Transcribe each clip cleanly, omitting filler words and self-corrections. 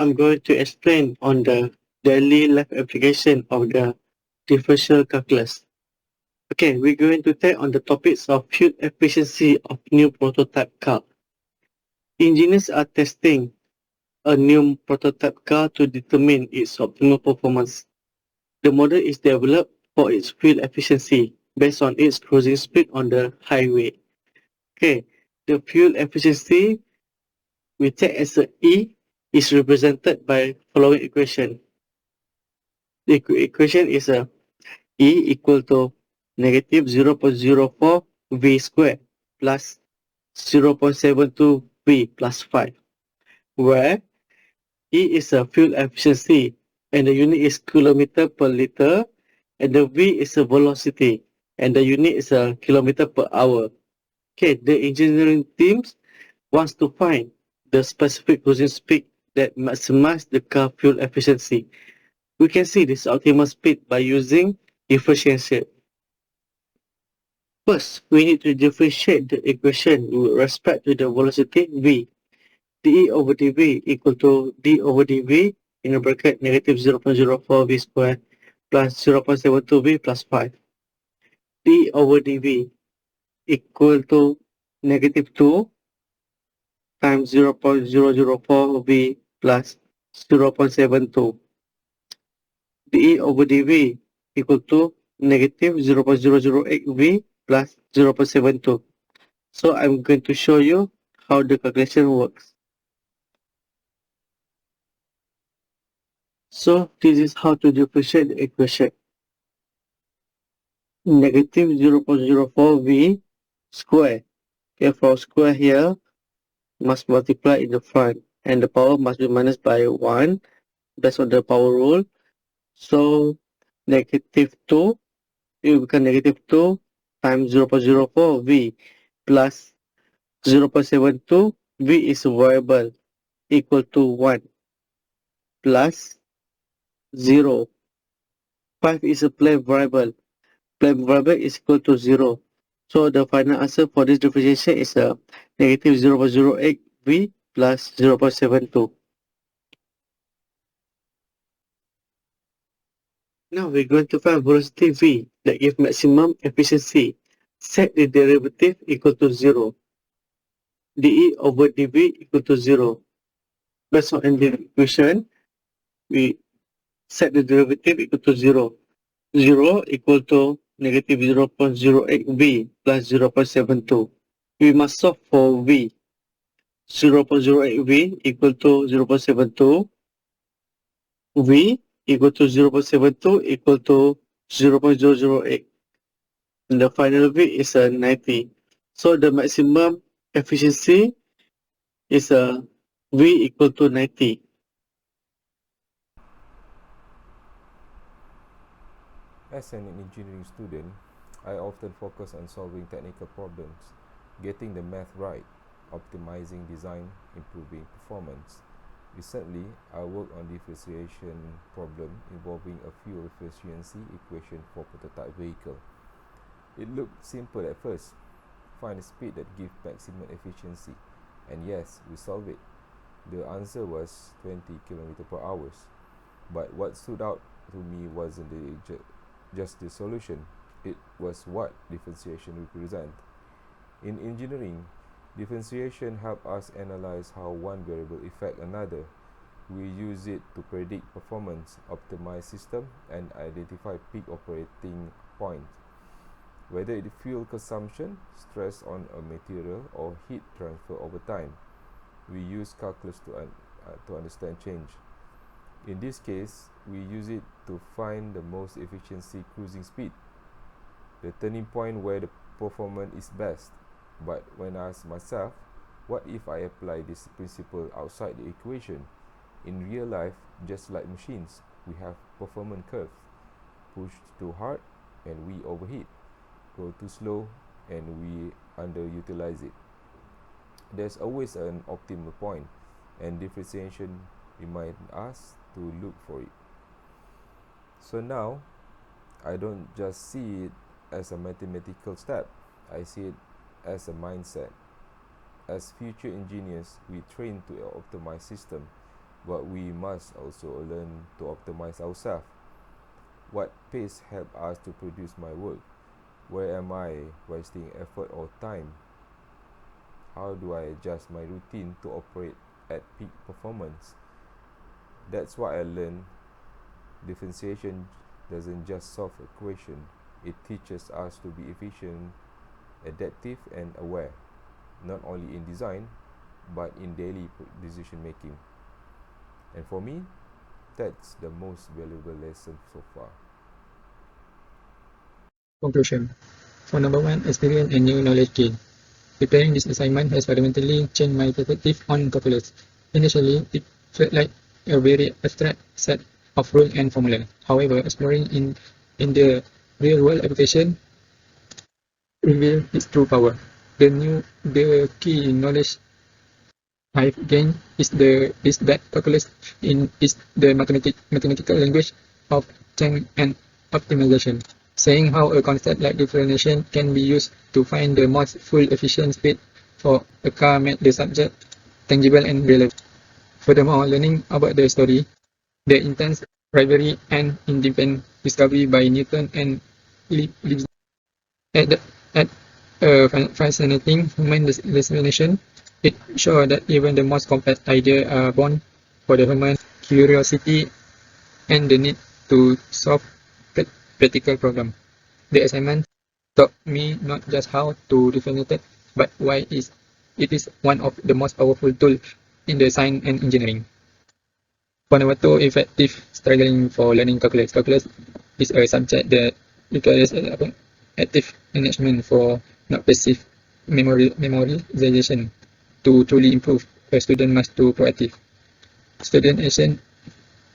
I'm going to explain on the daily life application of the differential calculus. Okay, we're going to take on the topics of fuel efficiency of new prototype car. Engineers are testing a new prototype car to determine its optimal performance. The model is developed for its fuel efficiency based on its cruising speed on the highway. Okay, the fuel efficiency we take as a E is represented by following equation. The equation is a E equal to negative 0.04 V squared plus 0.72 V plus 5, where E is a fuel efficiency and the unit is kilometer per liter, and the V is a velocity and the unit is a kilometer per hour. Okay, the engineering teams wants to find the specific cruising speed that maximize the car fuel efficiency. We can see this optimal speed by using differentiation. First, we need to differentiate the equation with respect to the velocity v. dE over dv equal to d over dv in a bracket negative 0.04 v squared plus 0.72 v plus 5. d over dv equal to negative 2 times 0.004 v plus 0.72. dE over dv equal to negative 0.008 v plus 0.72. So I'm going to show you how the calculation works. So this is how to differentiate the equation. Negative 0.04 v square. Okay, for square here, must multiply in the front and the power must be minus by 1 based on the power rule. So negative 2, it will become negative 2 times 0.04 v plus 0.72 v is a variable equal to 1 plus 0. 5 is a plain variable. Plain variable is equal to 0. So the final answer for this differentiation is a negative 0.08 v plus 0.72. Now we're going to find velocity v that gives maximum efficiency. Set the derivative equal to 0. dE over dv equal to 0. Based on the equation, we set the derivative equal to 0. 0 equal to negative 0.08 v plus 0.72. We must solve for v. 0.08 v equal to 0.72. v equal to 0.72 equal to 0.008. And the final v is 90. So the maximum efficiency is v equal to 90. As an engineering student, I often focus on solving technical problems, getting the math right, optimizing design, improving performance. Recently, I worked on differentiation problem involving a fuel efficiency equation for prototype vehicle. It looked simple at first. Find a speed that gives maximum efficiency. And yes, we solved it. The answer was 20 km per hour. But what stood out to me wasn't just the solution. It was what differentiation represents. In engineering, differentiation helps us analyze how one variable affects another. We use it to predict performance, optimize system, and identify peak operating points. Whether it's fuel consumption, stress on a material, or heat transfer over time, we use calculus to understand change. In this case, we use it to find the most efficiency cruising speed, the turning point where the performance is best. But when I ask myself, what if I apply this principle outside the equation? In real life, just like machines, we have performance curves. Push too hard and we overheat. Go too slow and we underutilize it. There's always an optimal point, and differentiation reminds us to look for it. So now, I don't just see it as a mathematical step, I see it as a mindset. As future engineers, we train to optimize system, but we must also learn to optimize ourselves. What pace help us to produce my work? Where am I wasting effort or time? How do I adjust my routine to operate at peak performance? That's what I learned. Differentiation doesn't just solve equation, it teaches us to be efficient, adaptive and aware, not only in design, but in daily decision making. And for me, that's the most valuable lesson so far. Conclusion. For number one, experience and new knowledge gain. Preparing this assignment has fundamentally changed my perspective on calculus. Initially, it felt like a very abstract set of rules and formula. However, exploring in the real-world application revealed its true power. The key knowledge I've gained is that calculus is the mathematical language of change and optimization, saying how a concept like differentiation can be used to find the most fuel efficient speed for a car made the subject tangible and relevant. Furthermore, learning about the story, the intense rivalry and independent discovery by Newton and Leibniz at, the, at a fascinating human destination, it shows that even the most complex ideas are born for the human curiosity and the need to solve practical problems. The assignment taught me not just how to differentiate, but why it is one of the most powerful tools in the science and engineering. For number two, effective struggling for learning calculus. Calculus is a subject that requires active management for not passive memorization. To truly improve, a student must do proactive student action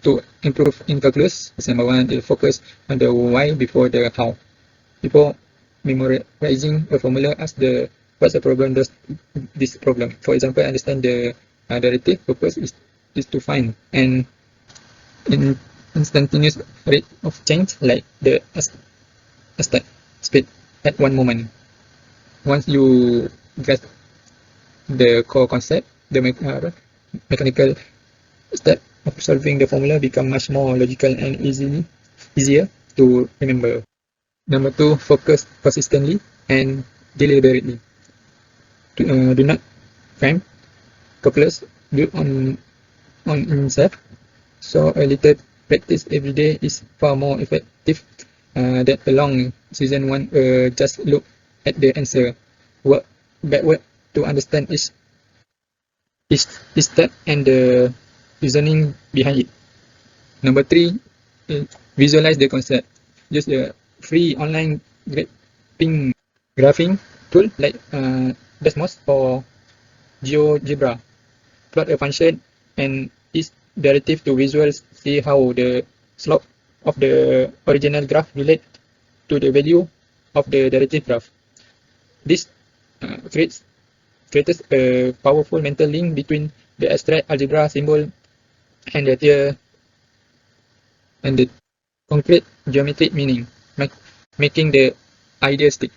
to improve in calculus. Number one, they focus on the why before the how. Before memorizing a formula, ask the what's the problem does this problem. For example, understand the derivative purpose is to find an in instantaneous rate of change like the start speed at one moment. Once you grasp the core concept, the mechanical step of solving the formula become much more logical and easier to remember. Number two, focus consistently and deliberately. Do not cram calculus build on himself, so a little practice every day is far more effective than a long season one just look at the answer. Work backward to understand each step and the reasoning behind it. Number three, visualize the concept. Use the free online graphing tool like Desmos or GeoGebra. Plot a function and its derivative to visuals. See how the slope of the original graph relate to the value of the derivative graph. This creates a powerful mental link between the abstract algebra symbol and the concrete geometric meaning, making the idea stick.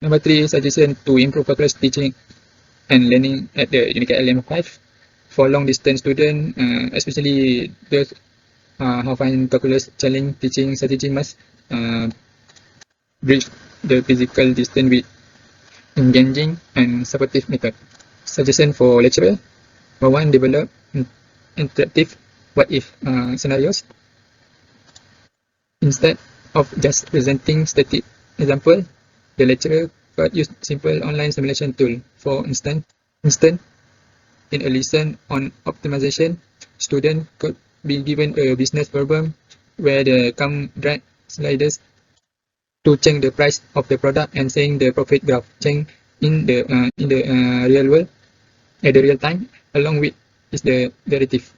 Number three, suggestion to improve calculus teaching and learning at the UNICA LM5 for long distance students, especially those who find calculus challenging. Teaching strategy must bridge the physical distance with engaging and supportive method. Suggestion for lecturer: number one, develop interactive what-if scenarios. Instead of just presenting static example, the lecturer could use simple online simulation tool. For instance, in a lesson on optimization, student could be given a business problem where they come drag sliders to change the price of the product and seeing the profit graph change in the real world at the real time along with is the derivative.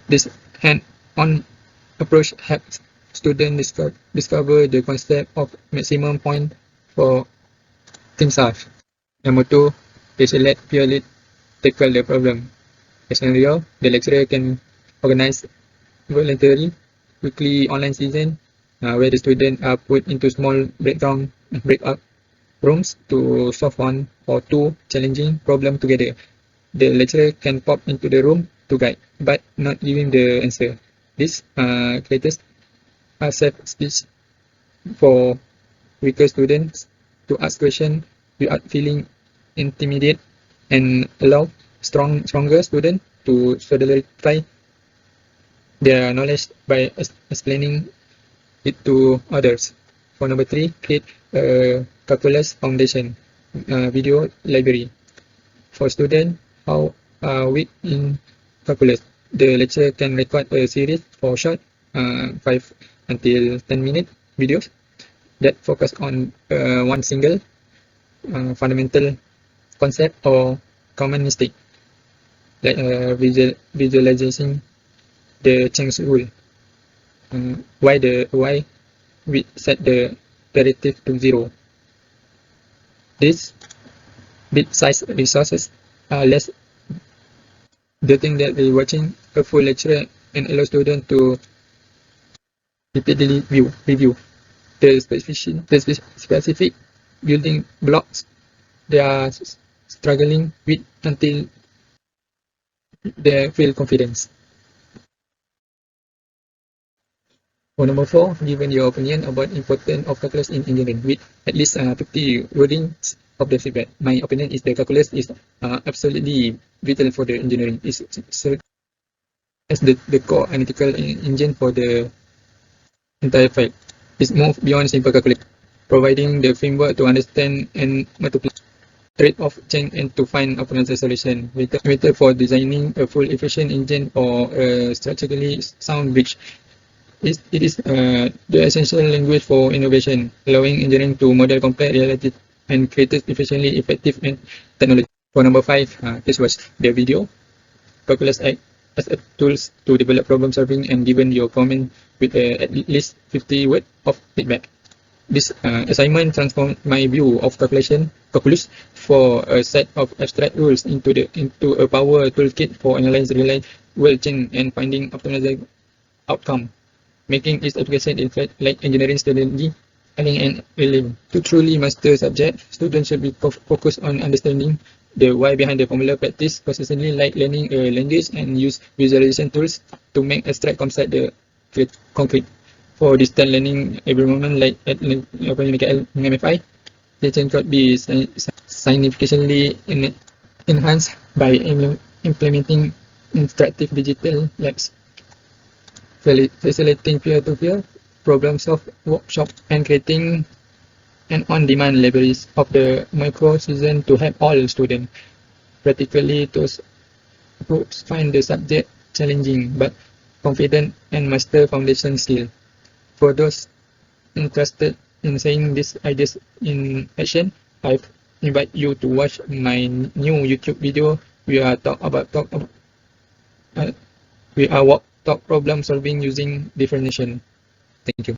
This hand-on approach helps students discover the concept of maximum point for team solve. Number two, they select purely tackle the problem. As scenario, the lecturer can organize voluntary weekly online season where the students are put into small breakout rooms to solve one or two challenging problems together. the lecturer can pop into the room to guide, but not giving the answer. This creates a safe space for weaker students to ask questions without feeling intimidated and allow stronger students to solidify their knowledge by explaining it to others. For number 3, create a calculus foundation video library. For students who are weak in calculus, the lecturer can record a series for short 5 until 10-minute videos that focus on one single fundamental concept or common mistake, like visualizing the Chang's rule. Why we set the derivative to 0. These bit-sized resources are less daunting than watching a full lecture and allow students to repeatedly review the specific building blocks they are struggling with until they feel confidence. For number 4, given your opinion about importance of calculus in engineering with at least 50 wordings of the feedback. My opinion is the calculus is absolutely vital for the engineering. It's as the core analytical engine for the entire field. It's moved beyond simple calculus, providing the framework to understand and multiply trade-off chain and to find optimal solution. Method for designing a full efficient engine or a strategically sound bridge. It is the essential language for innovation, allowing engineering to model complex realities and create efficiently effective and technology. For number 5, this was the video. Calculus act as a tools to develop problem solving and given your comment with at least 50 words of feedback. This assignment transformed my view of calculus for a set of abstract rules into a power toolkit for analyzing real chain and finding optimal outcome, making its application in field like engineering strategy and relevant. To truly master subject, students should be focused on understanding the why behind the formula, practice consistently like learning a language, and use visualization tools to make abstract concept concrete. For distant learning environment like at MFI, the change could be significantly enhanced by implementing interactive digital labs, facilitating peer-to-peer problem solve workshop, and creating an on-demand libraries of the micro season to help all students. Practically, those groups find the subject challenging but confident and master foundation skill. For those interested in seeing these ideas in action, I invite you to watch my new YouTube video. We are talk problem solving using differentiation. Thank you.